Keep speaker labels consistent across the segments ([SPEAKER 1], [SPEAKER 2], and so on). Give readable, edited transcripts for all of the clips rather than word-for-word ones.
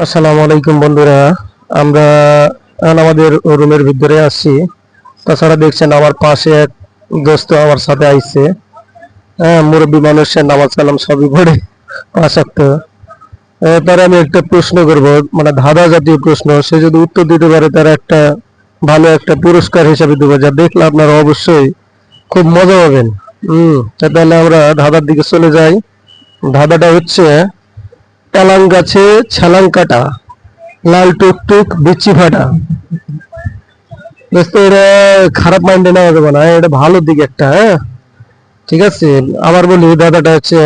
[SPEAKER 1] আসসালামু আলাইকুম বন্ধুরা। আমরা এখন আমাদের রুমের ভিতরে আছি। তাছাড়া দেখছেন আমার পাশে এক দোস্ত আমার সাথে আইছে। হ্যাঁ, মুরব্বী মানুষের নামাজ কালাম সবই পড়ে পাঁচ ওয়াক্ত। তার আমি একটা প্রশ্ন করব, মানে ধাঁধা জাতীয় প্রশ্ন। সে যদি উত্তর দিতে পারে তার একটা ভালো একটা পুরস্কার হিসাবে দেবো, যা দেখলে আপনারা অবশ্যই খুব মজা পাবেন। তাহলে আমরা ধাঁধার দিকে চলে যাই। ধাঁধাটা হচ্ছে, এলাং গাছে ছালাং কাটা, লাল টুকটুক বিচি ফাটা। দোস্ত, এটা খারাপ মাইন্ডে নেওয়া যাবে না, এটা ভালো দিক একটা। হ্যাঁ, ঠিক আছে। আবার বলি, দাদাটা হচ্ছে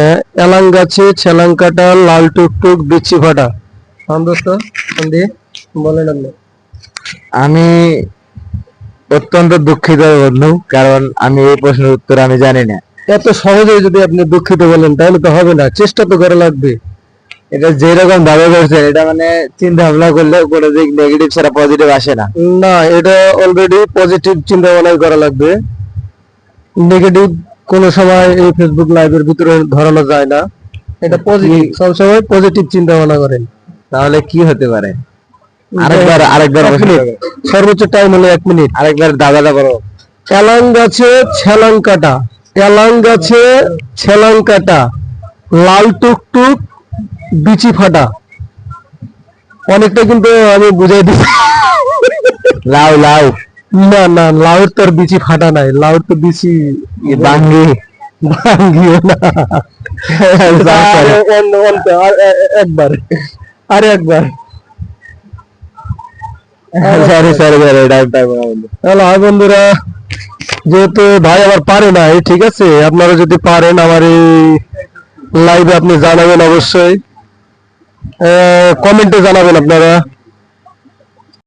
[SPEAKER 1] এলাং গাছে ছেলাং কাটা, লাল টুকটুক বিচি ফাটা। দোস্ত সন্ধি বলেন আপনি।
[SPEAKER 2] আমি অত্যন্ত দুঃখিত বন্ধু, কারণ আমি এই প্রশ্নের উত্তর আমি জানি না।
[SPEAKER 1] এত সহজে যদি আপনি দুঃখিত বলেন তাহলে তো হবে না, চেষ্টা তো করা লাগবে।
[SPEAKER 2] এটা যেরকম ভাবে করছেন, এটা মানে চিন্তা ভাবনা করলে কোনো দিক নেগেটিভ ছাড়া পজিটিভ আসে না।
[SPEAKER 1] না, এটা অলরেডি পজিটিভ চিন্তা ভাবনাই করা লাগবে। নেগেটিভ কোনো সময় এই ফেসবুক লাইভের ভিতরে ধরানো যায় না। এটা পজিটিভ, সবসময় পজিটিভ চিন্তা ভাবনা করেন।
[SPEAKER 2] তাহলে কি হতে পারে? আরেকবার
[SPEAKER 1] এক মিনিট, সর্বোচ্চ টাইম হলো 1 মিনিট।
[SPEAKER 2] আরেকবার দাদা করো।
[SPEAKER 1] এলাং গাছে ছেলাং কাটা, এলাং গাছে ছেলাং কাটা, লাল টুকটুক বিচি ফাটা। অনেকটা কিন্তু আমি বুঝাই দিচ্ছি।
[SPEAKER 2] লাউ লাউ।
[SPEAKER 1] না না, লাউর তোর বিচি ফাটা নাই, লাউর তো বিচি
[SPEAKER 2] বাঙ্গি।
[SPEAKER 1] ভাঙ্গিও না। একবার, আরে একবার।
[SPEAKER 2] Sorry sorry sorry,
[SPEAKER 1] hello hi বন্ধুরা, যেহেতু ভাই আবার পারে নাই, ঠিক আছে, আপনারা যদি পারেন আমার এই লাইভে আপনি জানাবেন অবশ্যই, কমেন্টে জানাবেন আপনারা।